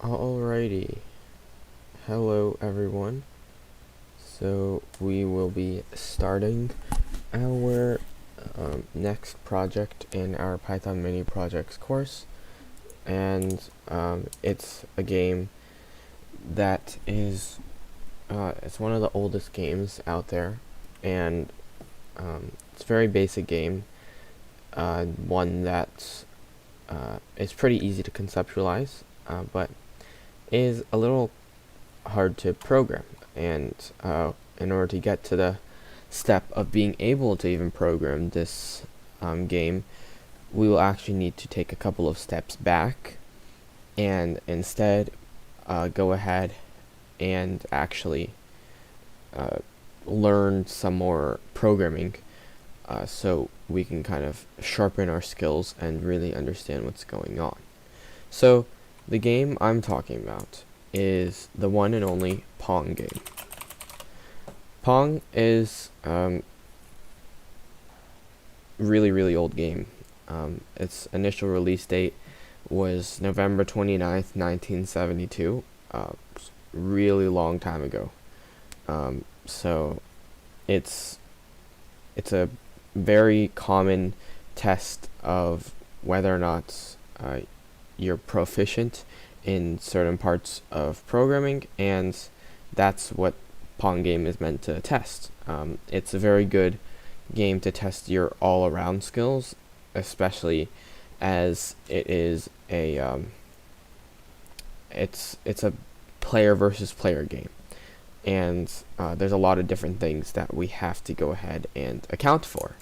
Alrighty, hello everyone. So we will be starting our next project in our Python mini projects course, and it's a game that is it's one of the oldest games out there, and it's a very basic game, one that is pretty easy to conceptualize, but is a little hard to program. And in order to get to the step of being able to even program this game, we will actually need to take a couple of steps back and instead go ahead and actually learn some more programming, so we can kind of sharpen our skills and really understand what's going on. So the game I'm talking about is the one and only Pong game. Pong is really old game. Its initial release date was November 29th, 1972. Really long time ago. So it's a very common test of whether or not you're proficient in certain parts of programming, and that's what Pong game is meant to test. It's a very good game to test your all-around skills, especially as it is a it's a player versus player game, and there's a lot of different things that we have to go ahead and account for.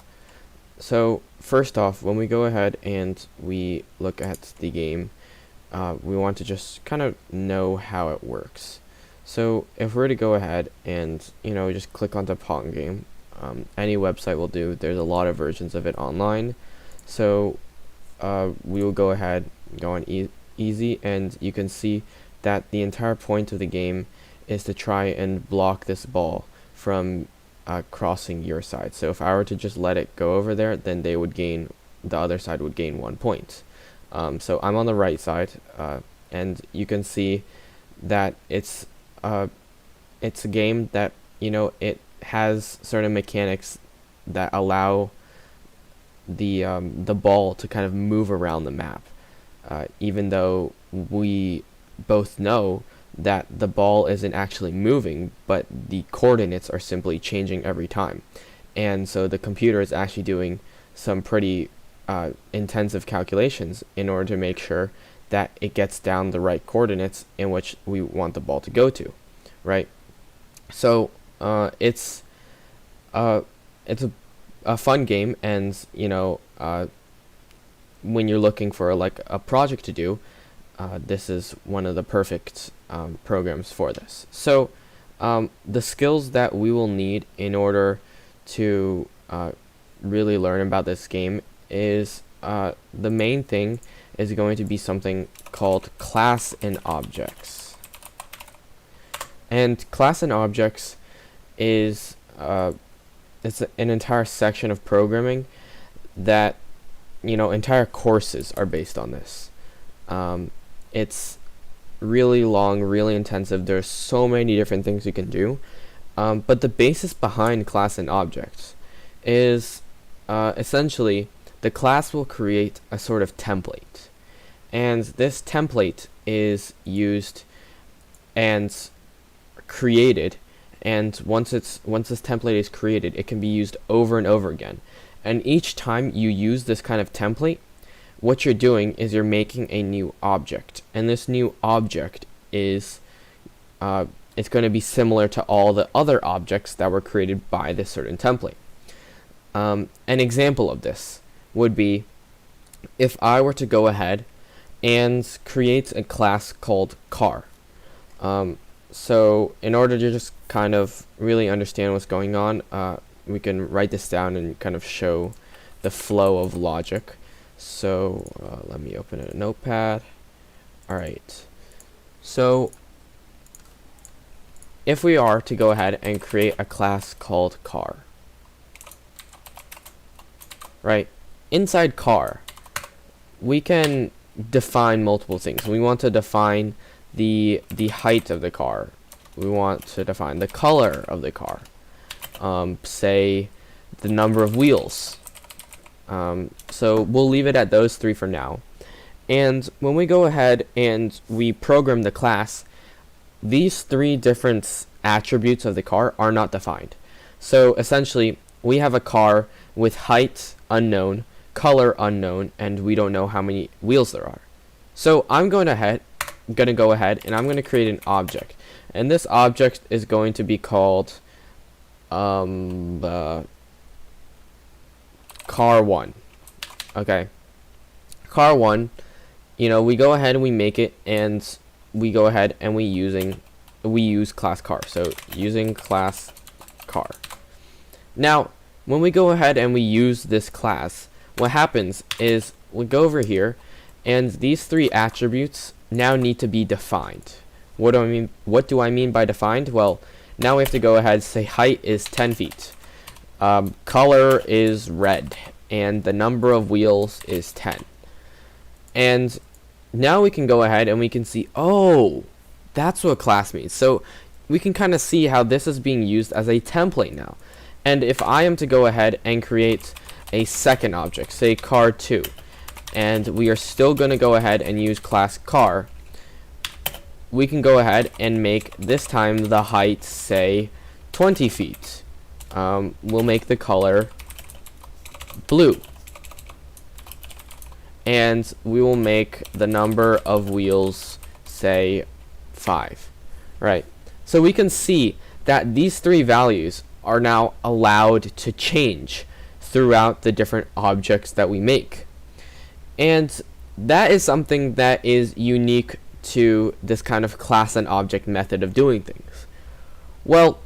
So first off, when we go ahead and we look at the game, we want to just kind of know how it works. So if we're to go ahead and just click on the Pong game, any website will do. There's a lot of versions of it online. So we will go ahead, go on easy, and you can see that the entire point of the game is to try and block this ball from crossing your side. So if I were to just let it go over there, then the other side would gain 1 point. So I'm on the right side, and you can see that it's a game that it has certain mechanics that allow the ball to kind of move around the map, even though we both know that the ball isn't actually moving, but the coordinates are simply changing every time. And so the computer is actually doing some pretty intensive calculations in order to make sure that it gets down the right coordinates in which we want the ball to go to, right? So it's a fun game, and when you're looking for like a project to do, this is one of the perfect programs for this. So the skills that we will need in order to really learn about this game is the main thing is going to be something called class and objects. And class and objects is it's an entire section of programming that entire courses are based on this. It's really long, really intensive. There's so many different things you can do, but the basis behind class and objects is essentially the class will create a sort of template, and this template is used and created, and once this template is created, it can be used over and over again. And each time you use this kind of template, what you're doing is you're making a new object, and this new object is it's going to be similar to all the other objects that were created by this certain template. An example of this would be if I were to go ahead and create a class called car. So in order to just kind of really understand what's going on, we can write this down and kind of show the flow of logic. So let me open a notepad. Alright, so if we are to go ahead and create a class called car, right, inside car we can define multiple things. We want to define the height of the car. We want to define the color of the car. Say the number of wheels. So we'll leave it at those three for now. And when we go ahead and we program the class, these three different attributes of the car are not defined. So essentially, we have a car with height unknown, color unknown, and we don't know how many wheels there are. So I'm going to go ahead and I'm going to create an object. And this object is going to be called car1. Okay. Car1, we go ahead and we make it, and we go ahead and we use class car. So using class car. Now, when we go ahead and we use this class, what happens is we go over here, and these three attributes now need to be defined. What do I mean by defined? Well, now we have to go ahead and say height is 10 feet. Color is red, and the number of wheels is 10. And now we can go ahead and we can see, oh, that's what class means. So we can kind of see how this is being used as a template now. And if I am to go ahead and create a second object, say car2, and we are still going to go ahead and use class car, we can go ahead and make this time the height, say, 20 feet. We'll make the color blue. And we will make the number of wheels, say, 5. Right. So we can see that these three values are now allowed to change throughout the different objects that we make. And that is something that is unique to this kind of class and object method of doing things. Well,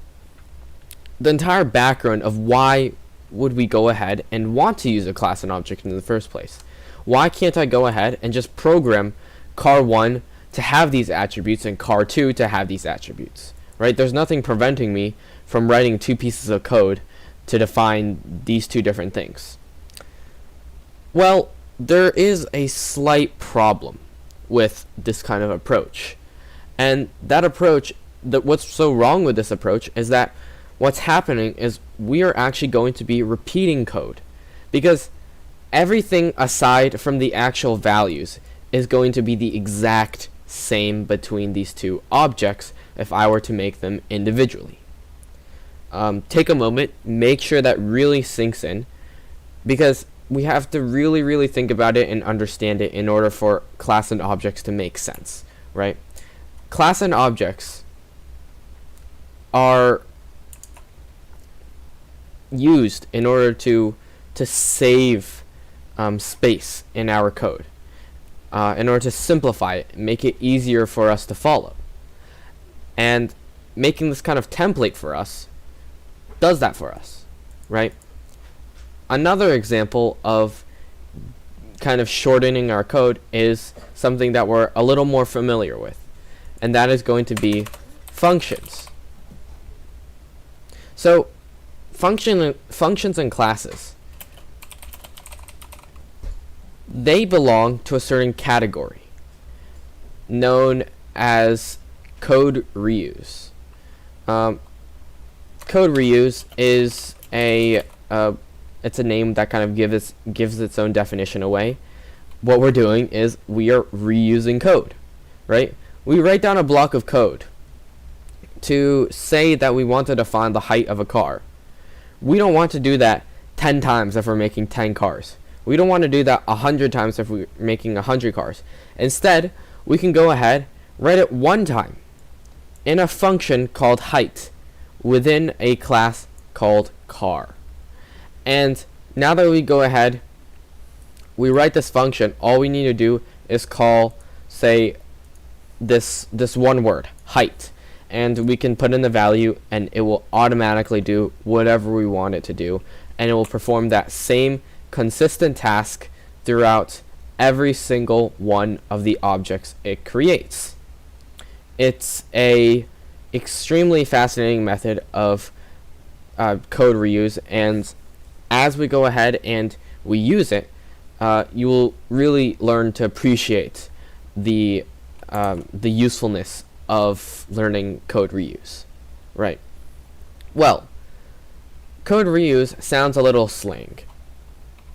the entire background of why would we go ahead and want to use a class and object in the first place? Why can't I go ahead and just program car1 to have these attributes and car2 to have these attributes? Right? There's nothing preventing me from writing two pieces of code to define these two different things. Well, there is a slight problem with this kind of approach. And that approach, what's so wrong with this approach is that what's happening is we are actually going to be repeating code, because everything aside from the actual values is going to be the exact same between these two objects if I were to make them individually. Take a moment, make sure that really sinks in, because we have to really think about it and understand it in order for class and objects to make sense, right? Class and objects are used in order to save space in our code, in order to simplify it, make it easier for us to follow. And making this kind of template for us does that for us, right? Another example of kind of shortening our code is something that we're a little more familiar with, and that is going to be functions. So functions and classes, they belong to a certain category known as code reuse. Code reuse is it's a name that kind of gives its own definition away. What we're doing is we are reusing code, right? We write down a block of code to say that we want to define the height of a car. We don't want to do that 10 times if we're making 10 cars. We don't want to do that 100 times if we're making 100 cars. Instead, we can go ahead, write it one time in a function called height within a class called car. And now that we go ahead, we write this function, all we need to do is call, say, this one word, height. And we can put in the value, and it will automatically do whatever we want it to do. And it will perform that same consistent task throughout every single one of the objects it creates. It's a extremely fascinating method of code reuse, and as we go ahead and we use it, you will really learn to appreciate the the usefulness of learning code reuse, right? Well, code reuse sounds a little slang,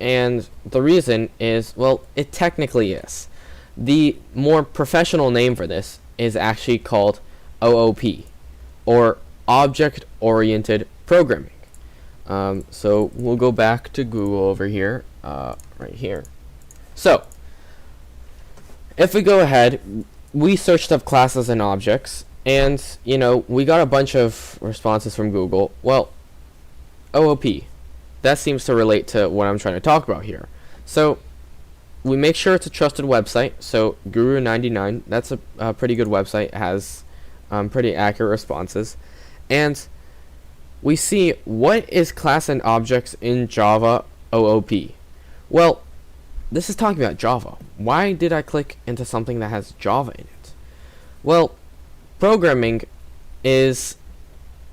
and the reason is, well, it technically is. The more professional name for this is actually called OOP, or Object-Oriented Programming. So we'll go back to Google over here, right here. So, if we go ahead, we searched up classes and objects, and, you know, we got a bunch of responses from Google. Well, OOP, that seems to relate to what I'm trying to talk about here. So, we make sure it's a trusted website. So, Guru99, that's a pretty good website. It has pretty accurate responses. And we see, what is class and objects in Java OOP? Well, this is talking about Java. Why did I click into something that has Java in it? Well, programming is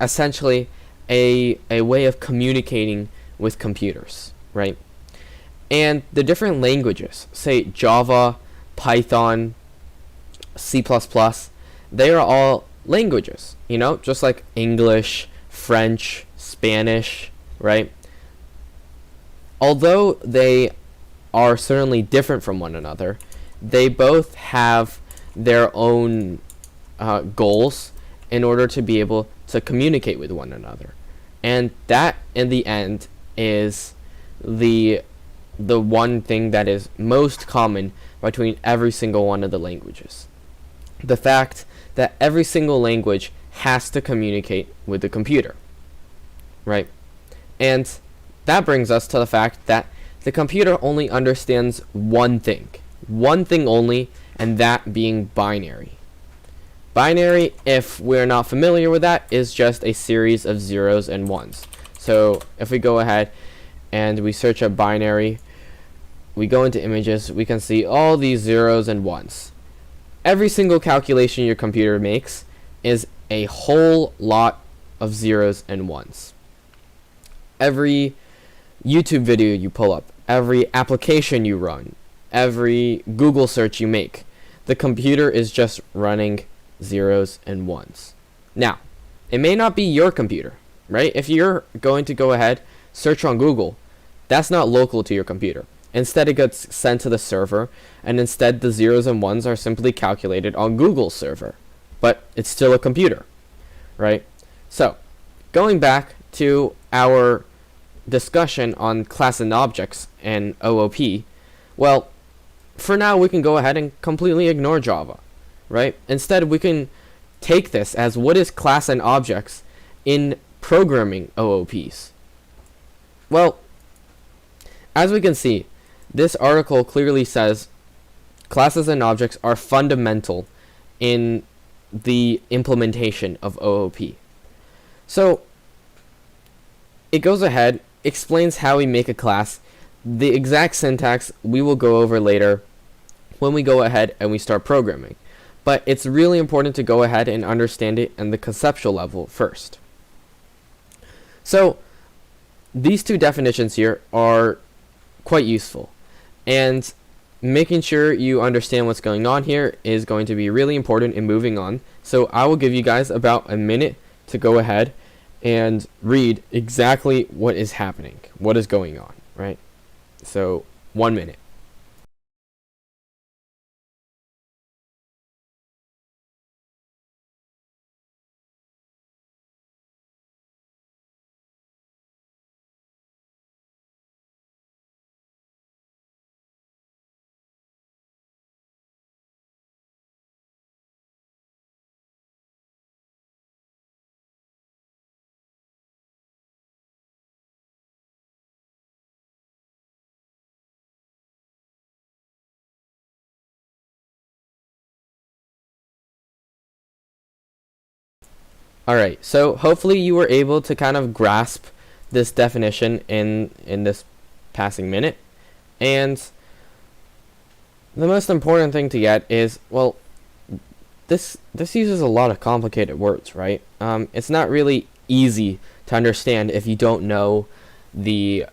essentially a way of communicating with computers, right? And the different languages, say Java, Python, C++, they are all languages, you know, just like English, French, Spanish, right? Although they are certainly different from one another, they both have their own goals in order to be able to communicate with one another. And that, in the end, is the one thing that is most common between every single one of the languages. The fact that every single language has to communicate with the computer, right? And that brings us to the fact that the computer only understands one thing only, and that being binary. Binary, if we're not familiar with that, is just a series of zeros and ones. So if we go ahead and we search up binary, we go into images, we can see all these zeros and ones. Every single calculation your computer makes is a whole lot of zeros and ones. Every YouTube video you pull up, every application you run, every Google search you make, the computer is just running zeros and ones. Now, it may not be your computer, right? If you're going to go ahead, search on Google, that's not local to your computer. Instead, it gets sent to the server, and instead the zeros and ones are simply calculated on Google's server. But it's still a computer, right? So, going back to our discussion on class and objects and OOP, well, for now we can go ahead and completely ignore Java, right? Instead, we can take this as what is class and objects in programming OOPs. Well, as we can see, this article clearly says classes and objects are fundamental in the implementation of OOP. So, it goes ahead, explains how we make a class. The exact syntax we will go over later when we go ahead and we start programming. But it's really important to go ahead and understand it in the conceptual level first. So, these two definitions here are quite useful. And making sure you understand what's going on here is going to be really important in moving on. So I will give you guys about a minute to go ahead and read exactly what is happening, what is going on, right? So 1 minute. Alright, so hopefully you were able to kind of grasp this definition in this passing minute. And the most important thing to get is, well, this uses a lot of complicated words, right? It's not really easy to understand if you don't know the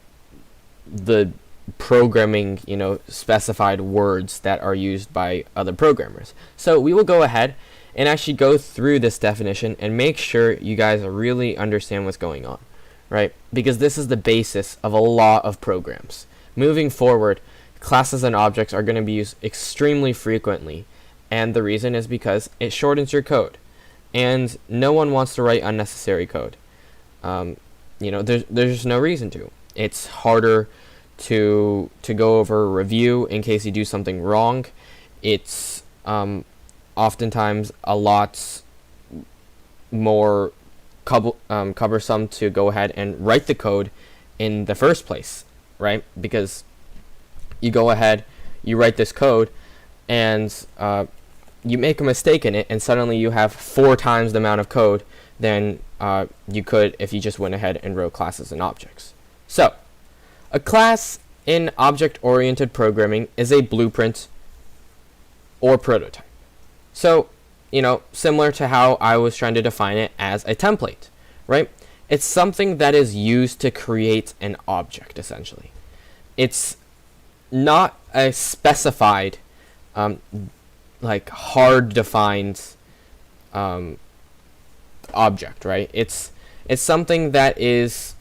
programming, specified words that are used by other programmers. So we will go ahead and actually go through this definition and make sure you guys really understand what's going on, right? Because this is the basis of a lot of programs. Moving forward, classes and objects are going to be used extremely frequently, and the reason is because it shortens your code, and no one wants to write unnecessary code. There's no reason to. It's harder to go over a review in case you do something wrong. It's oftentimes a lot more cumbersome to go ahead and write the code in the first place, right? Because you go ahead, you write this code, and you make a mistake in it, and suddenly you have 4 times the amount of code than you could if you just went ahead and wrote classes and objects. So, a class in object-oriented programming is a blueprint or prototype. So, similar to how I was trying to define it as a template, right? It's something that is used to create an object, essentially. It's not a specified, hard defined object, right? It's something that is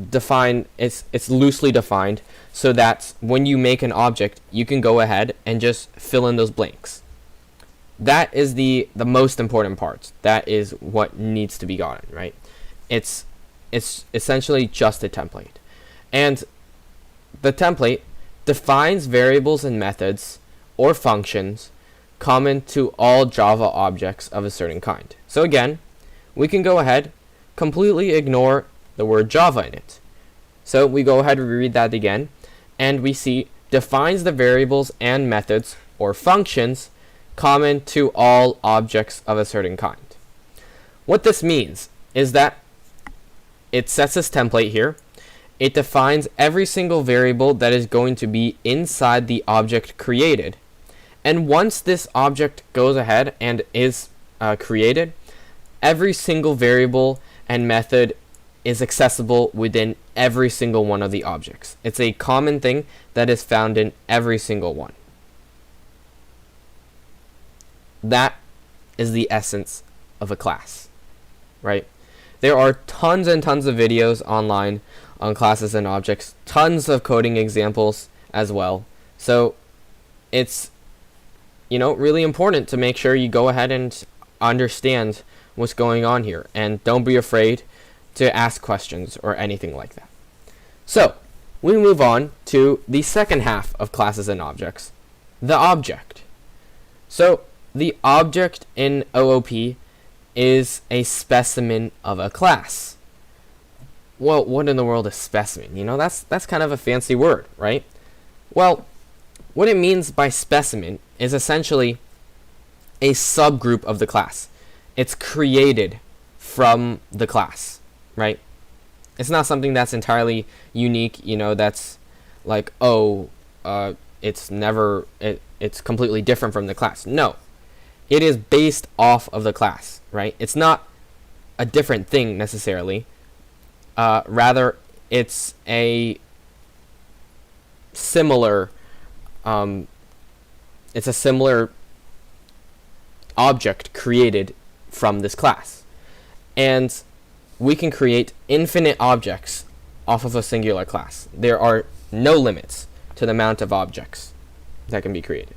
defined. It's loosely defined, so that when you make an object, you can go ahead and just fill in those blanks. That is the most important part. That is what needs to be gotten, right? It's essentially just a template, and the template defines variables and methods or functions common to all Java objects of a certain kind. So again, we can go ahead, completely ignore the word Java in it. So we go ahead and read that again, and we see defines the variables and methods or functions common to all objects of a certain kind. What this means is that it sets this template here. It defines every single variable that is going to be inside the object created. And once this object goes ahead and is created, every single variable and method is accessible within every single one of the objects. It's a common thing that is found in every single one. That is the essence of a class, right? There are tons and tons of videos online on classes and objects, tons of coding examples as well. So it's really important to make sure you go ahead and understand what's going on here, and don't be afraid to ask questions or anything like that. So we move on to the second half of classes and objects, the object. So the object in OOP is a specimen of a class. Well, what in the world is specimen? That's kind of a fancy word, right? Well, what it means by specimen is essentially a subgroup of the class. It's created from the class, right? It's not something that's entirely unique, that's like, it's completely different from the class. No, it is based off of the class, right? It's not a different thing necessarily. Rather, it's a similar object created from this class. And we can create infinite objects off of a singular class. There are no limits to the amount of objects that can be created.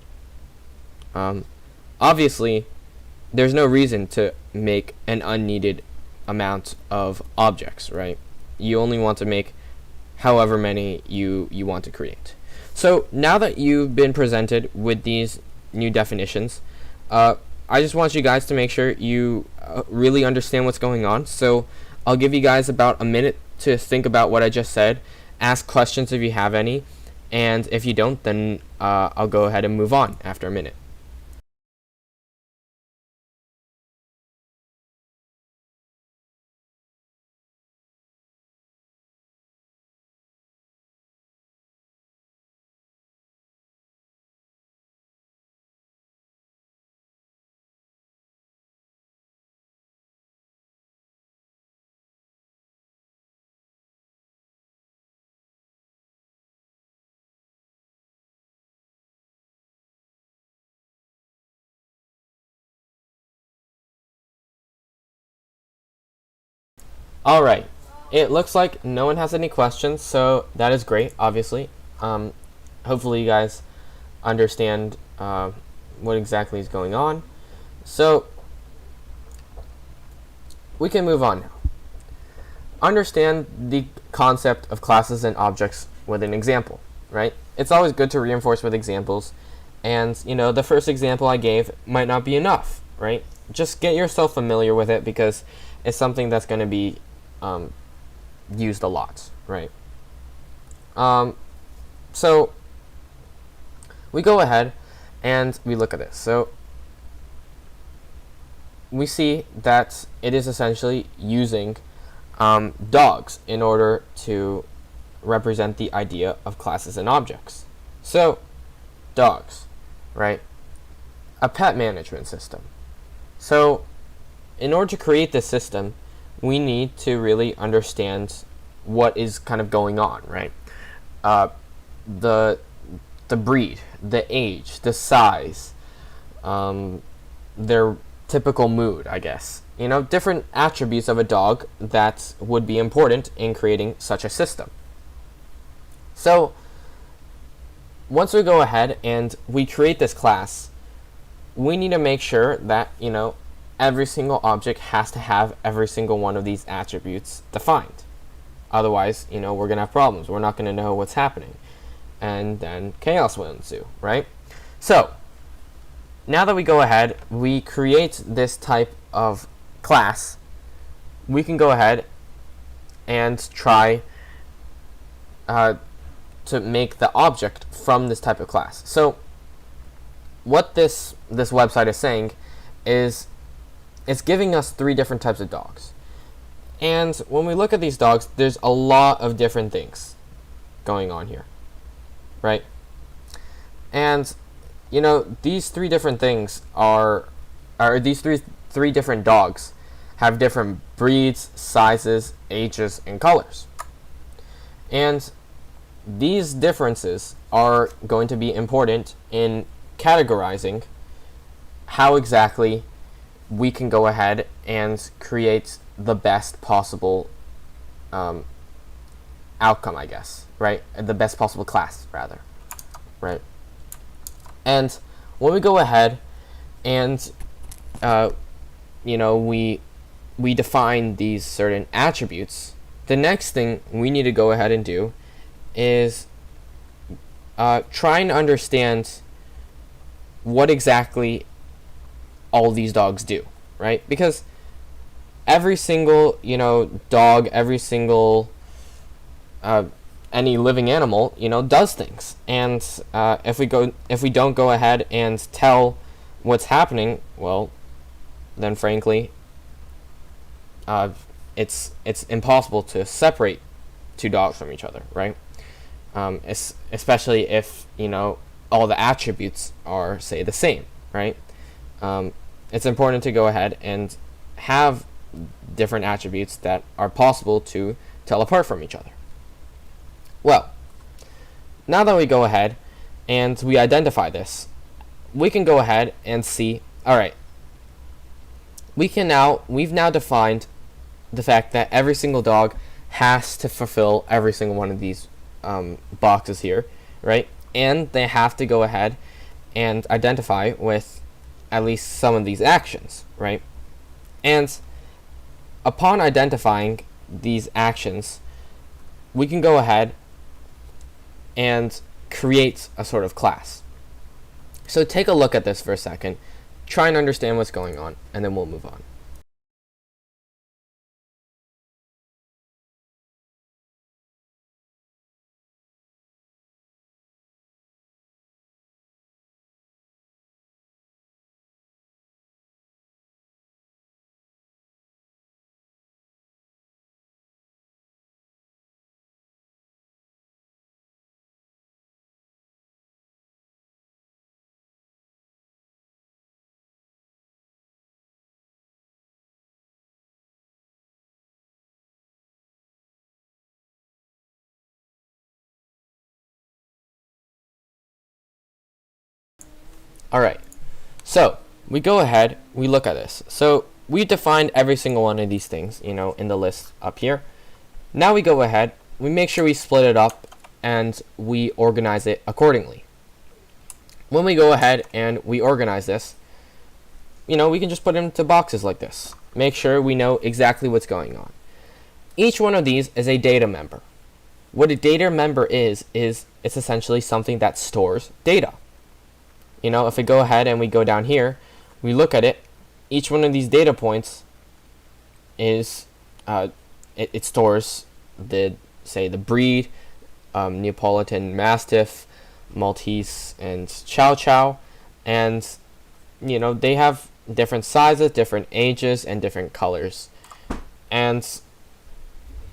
Obviously, there's no reason to make an unneeded amount of objects, right? You only want to make however many you want to create. So now that you've been presented with these new definitions, I just want you guys to make sure you really understand what's going on. So I'll give you guys about a minute to think about what I just said, ask questions if you have any, and if you don't, then I'll go ahead and move on after a minute. Alright, it looks like no one has any questions, so that is great, obviously. Hopefully you guys understand what exactly is going on. So, we can move on now. Understand the concept of classes and objects with an example, right? It's always good to reinforce with examples, and the first example I gave might not be enough, right? Just get yourself familiar with it because it's something that's going to be used a lot, right? So we go ahead and we look at this. So we see that it is essentially using dogs in order to represent the idea of classes and objects. So dogs, right? A pet management system. So in order to create this system, we need to really understand what is kind of going on, right? The breed, the age, the size, their typical mood, I guess. Different attributes of a dog that would be important in creating such a system. So once we go ahead and we create this class, we need to make sure that, every single object has to have every single one of these attributes defined. Otherwise, we're going to have problems. We're not going to know what's happening. And then chaos will ensue, right? So now that we go ahead, we create this type of class, we can go ahead and try to make the object from this type of class. So what this website is saying is it's giving us 3 different types of dogs. And when we look at these dogs, there's a lot of different things going on here, right? And these 3 different things are these three different dogs have different breeds, sizes, ages, and colors. And these differences are going to be important in categorizing how exactly we can go ahead and create the best possible outcome, I guess, right? The best possible class, rather, right? And when we go ahead and we define these certain attributes, the next thing we need to go ahead and do is try and understand what exactly all these dogs do, right? Because every single dog, every single any living animal does things, and if we don't go ahead and tell what's happening, well, then frankly it's impossible to separate 2 dogs from each other, right? Especially if all the attributes are, say, the same, right? It's important to go ahead and have different attributes that are possible to tell apart from each other. Well, now that we go ahead and we identify this, we can go ahead and see, all right, we've now defined the fact that every single dog has to fulfill every single one of these boxes here, right? And they have to go ahead and identify with at least some of these actions, right? And upon identifying these actions, we can go ahead and create a sort of class. So take a look at this for a second, try and understand what's going on, and then we'll move on. Alright, so we go ahead, we look at this. So we defined every single one of these things, in the list up here. Now we go ahead, we make sure we split it up, and we organize it accordingly. When we go ahead and we organize this, we can just put it into boxes like this. Make sure we know exactly what's going on. Each one of these is a data member. What a data member is it's essentially something that stores data. If we go ahead and we go down here, we look at it, each one of these data points is, it stores the breed, Neapolitan Mastiff, Maltese, and Chow Chow, and they have different sizes, different ages, and different colors. And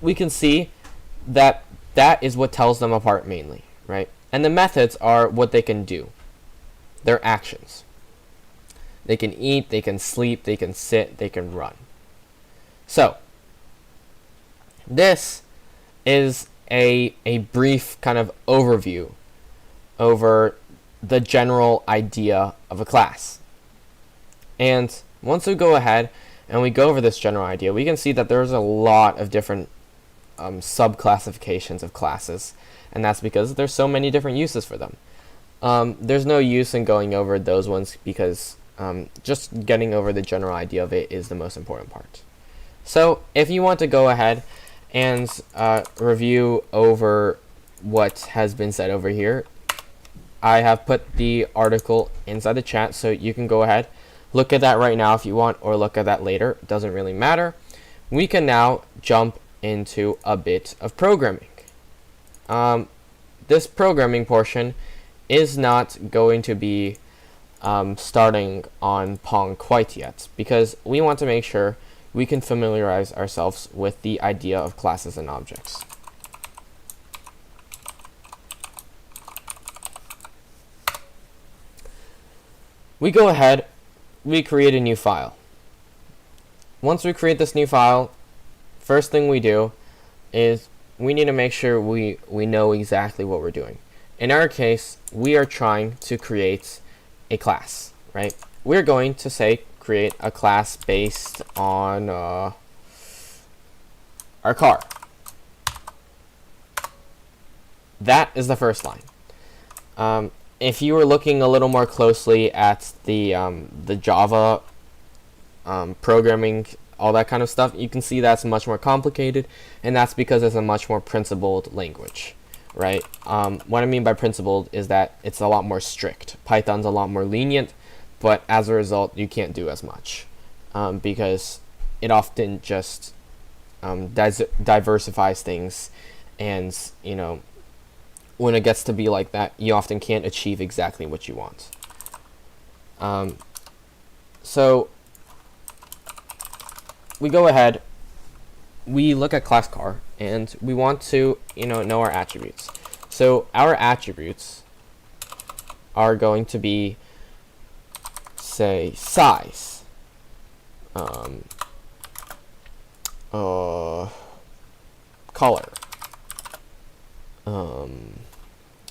we can see that is what tells them apart mainly, right? And the methods are what they can do, their actions. They can eat, they can sleep, they can sit, they can run. So this is a brief kind of overview over the general idea of a class. And once we go ahead and we go over this general idea, we can see that there's a lot of different sub-classifications of classes, and that's because there's so many different uses for them. There's no use in going over those ones because just getting over the general idea of it is the most important part. So if you want to go ahead and review over what has been said over here, I have put the article inside the chat, so you can go ahead, look at that right now if you want, or look at that later. It doesn't really matter. We can now jump into a bit of programming. This programming portion is not going to be starting on Pong quite yet, because we want to make sure we can familiarize ourselves with the idea of classes and objects. We go ahead, we create a new file. Once we create this new file, first thing we do is we need to make sure we know exactly what we're doing. In our case, we are trying to create a class, right? We're going to say create a class based on our car. That is the first line. If you were looking a little more closely at the Java programming, all that kind of stuff, you can see that's much more complicated, and that's because it's a much more principled language, right? What I mean by principled is that it's a lot more strict. Python's a lot more lenient, but as a result, you can't do as much because it often just diversifies things, and when it gets to be like that, you often can't achieve exactly what you want. So we go ahead, we look at class car, and we want to know our attributes. So our attributes are going to be, say, size, color,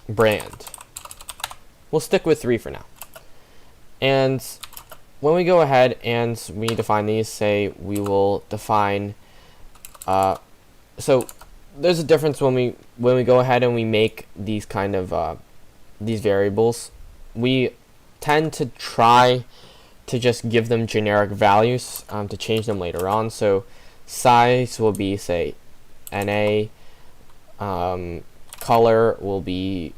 brand. We'll stick with 3 for now. And when we go ahead and we define these, say we will define, so there's a difference when we go ahead and we make these kind of these variables. We tend to try to just give them generic values to change them later on. So size will be, say, NA, color will be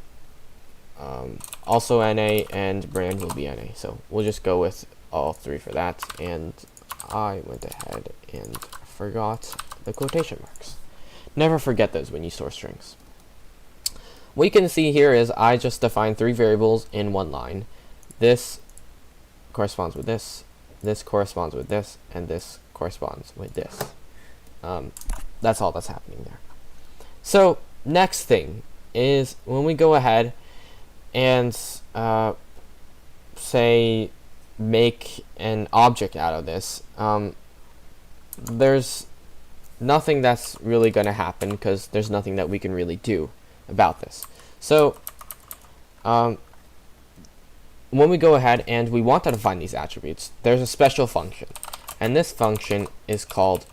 also NA, and brand will be NA. So we'll just go with all 3 for that, and I went ahead and forgot the quotation marks. Never forget those when you store strings. What you can see here is I just defined 3 variables in one line. This corresponds with this corresponds with this, and this corresponds with this. That's all that's happening there. So next thing is when we go ahead and say make an object out of this, there's nothing that's really going to happen because there's nothing that we can really do about this. So when we go ahead and we want to define these attributes, there's a special function. and this function is called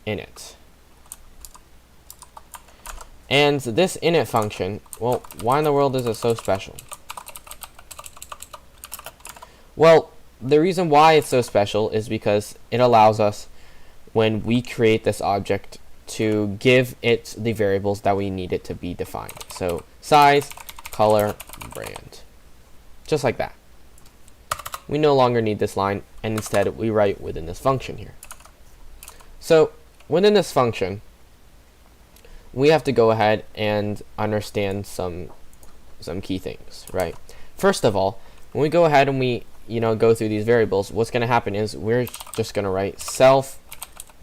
init. And this init function, well, why in the world is it so special? Well, the reason why it's so special is because it allows us, when we create this object, to give it the variables that we need it to be defined. So size, color, brand. Just like that. We no longer need this line, and instead we write within this function here. So within this function, we have to go ahead and understand some key things, right? First of all, when we go ahead and we go through these variables, what's going to happen is we're just going to write self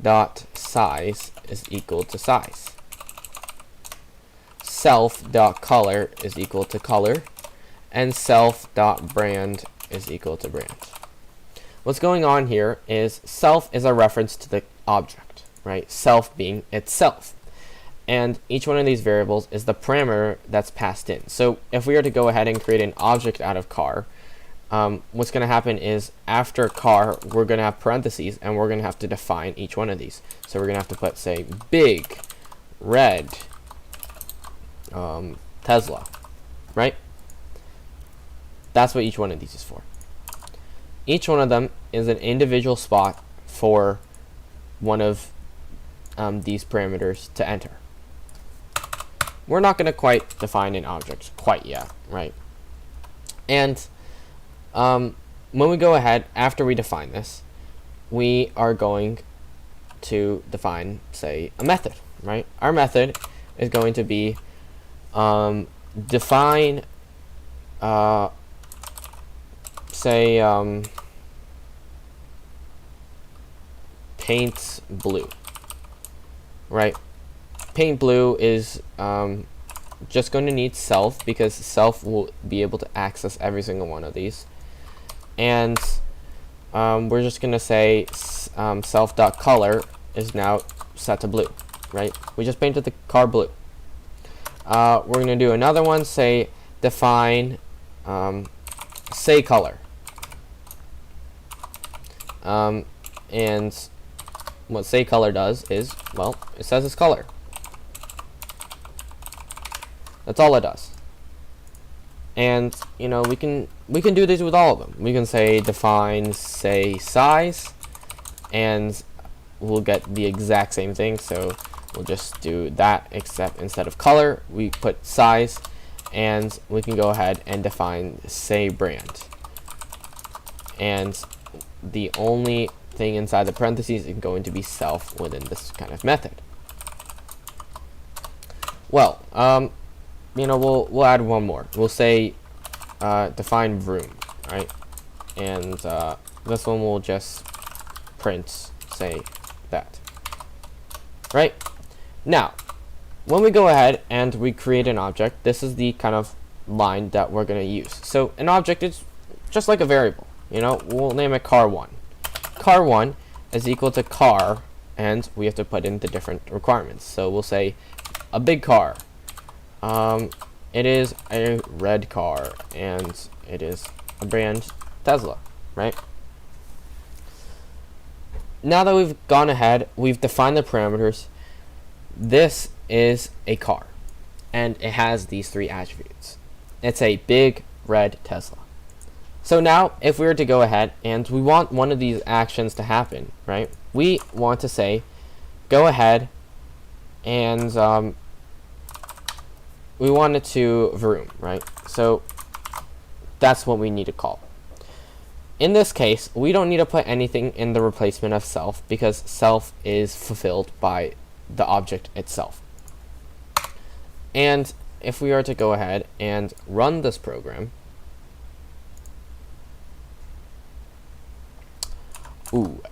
dot size is equal to size. Self dot color is equal to color, and self dot brand is equal to brand. What's going on here is self is a reference to the object, right? Self being itself. And each one of these variables is the parameter that's passed in. So if we were to go ahead and create an object out of car, what's going to happen is after car, we're going to have parentheses, and we're going to have to define each one of these. So we're going to have to put, say, big, red, Tesla, right? That's what each one of these is for. Each one of them is an individual spot for one of these parameters to enter. We're not going to quite define an object quite yet, right? And when we go ahead, after we define this, we are going to define, say, a method, right? Our method is going to be define, say, paint blue, right? Paint blue is just going to need self, because self will be able to access every single one of these. And we're just going to say self.color is now set to blue, right? We just painted the car blue. We're going to do another one, say define say color. And what say color does is, well, it says it's color. That's all it does. And we can do this with all of them. We can say define say size, and we'll get the exact same thing. So we'll just do that, except instead of color, we put size, and we can go ahead and define say brand. And the only thing inside the parentheses is going to be self within this kind of method. Well, we'll add one more. We'll say define room, right? And this one will just print, say, that. Right? Now, when we go ahead and we create an object, this is the kind of line that we're going to use. So an object is just like a variable. We'll name it car1. Car1 is equal to car, and we have to put in the different requirements. So we'll say a big car. It is a red car, and it is a brand Tesla, right? Now that we've gone ahead, we've defined the parameters. This is a car, and it has these three attributes. It's a big red Tesla. So now, if we were to go ahead and we want one of these actions to happen, right? We want to say, go ahead and we want it to vroom, right? So that's what we need to call. In this case, we don't need to put anything in the replacement of self, because self is fulfilled by the object itself. And if we are to go ahead and run this program,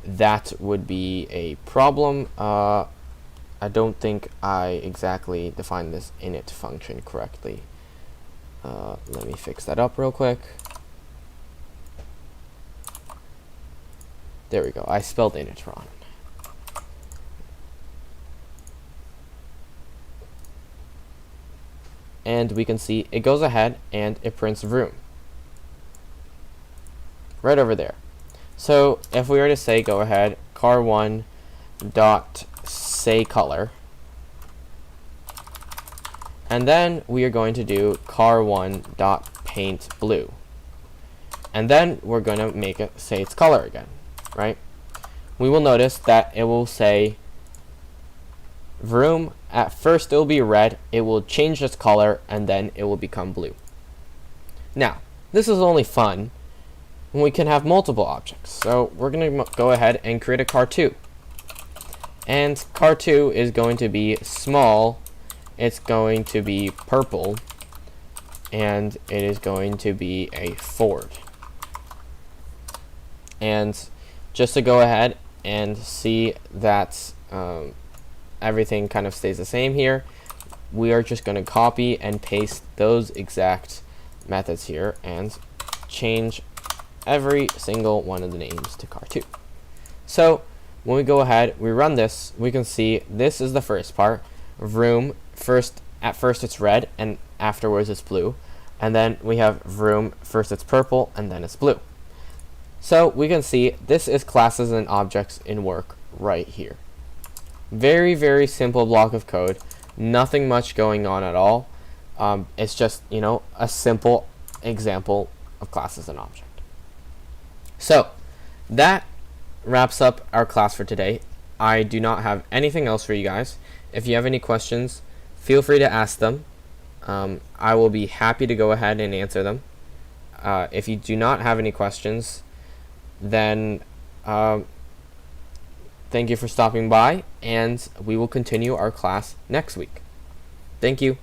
that would be a problem. I don't think I exactly defined this init function correctly. Let me fix that up real quick. There we go. I spelled init wrong. And we can see it goes ahead and it prints room right over there. So if we were to say go ahead car1 dot say color, and then we are going to do car1 dot paint blue, and then we're going to make it say its color again, right? We will notice that it will say vroom. At first it will be red, it will change its color, and then it will become blue. Now, this is only fun when we can have multiple objects. So we're going to go ahead and create a car2. And car2 is going to be small, it's going to be purple, and it is going to be a Ford. And just to go ahead and see that everything kind of stays the same here, we are just going to copy and paste those exact methods here and change every single one of the names to car2. So when we go ahead, we run this, we can see this is the first part. Vroom, at first it's red, and afterwards it's blue. And then we have vroom, first it's purple, and then it's blue. So we can see this is classes and objects in work right here. Very, very simple block of code. Nothing much going on at all. It's just, a simple example of classes and object. So that wraps up our class for today. I do not have anything else for you guys. If you have any questions, feel free to ask them. I will be happy to go ahead and answer them. If you do not have any questions, then thank you for stopping by, and we will continue our class next week. Thank you.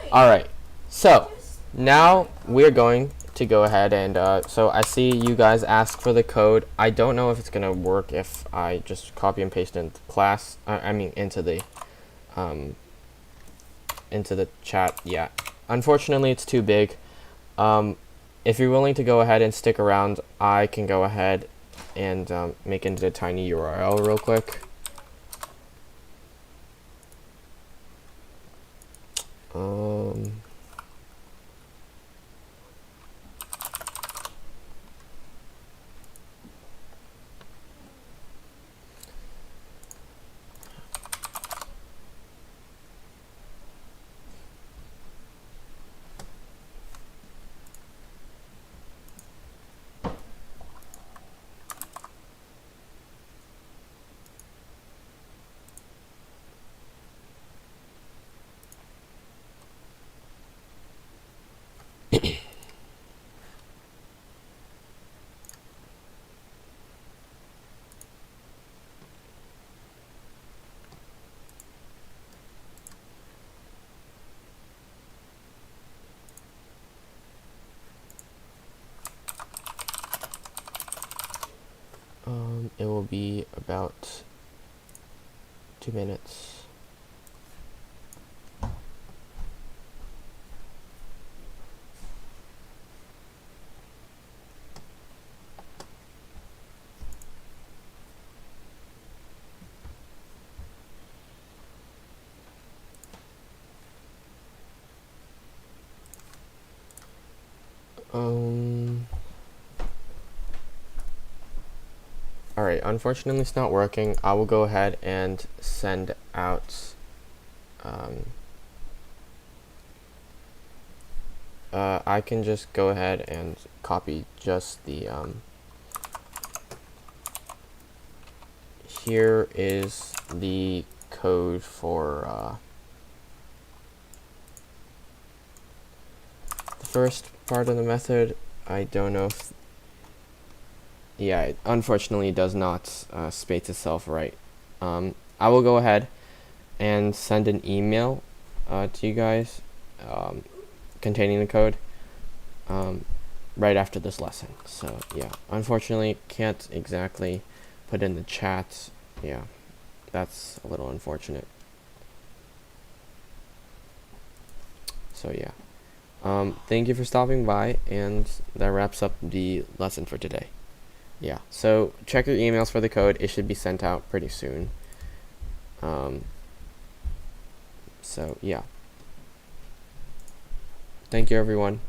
Alright, so now we're going to go ahead and so I see you guys asked for the code. I don't know if it's gonna work if I just copy and paste into class. Into the chat. Yeah, unfortunately it's too big. If you're willing to go ahead and stick around, I can go ahead and make it into a tiny URL real quick. It will be about 2 minutes. Alright, unfortunately it's not working. I will go ahead and send out I can just go ahead and copy just the here is the code for the first part of the method. I don't know if yeah, it unfortunately does not space itself right. I will go ahead and send an email to you guys um, containing the code right after this lesson. So yeah, unfortunately can't exactly put in the chat. Yeah, that's a little unfortunate. So yeah, thank you for stopping by, and that wraps up the lesson for today. Yeah, so check your emails for the code. It should be sent out pretty soon. So yeah, thank you everyone.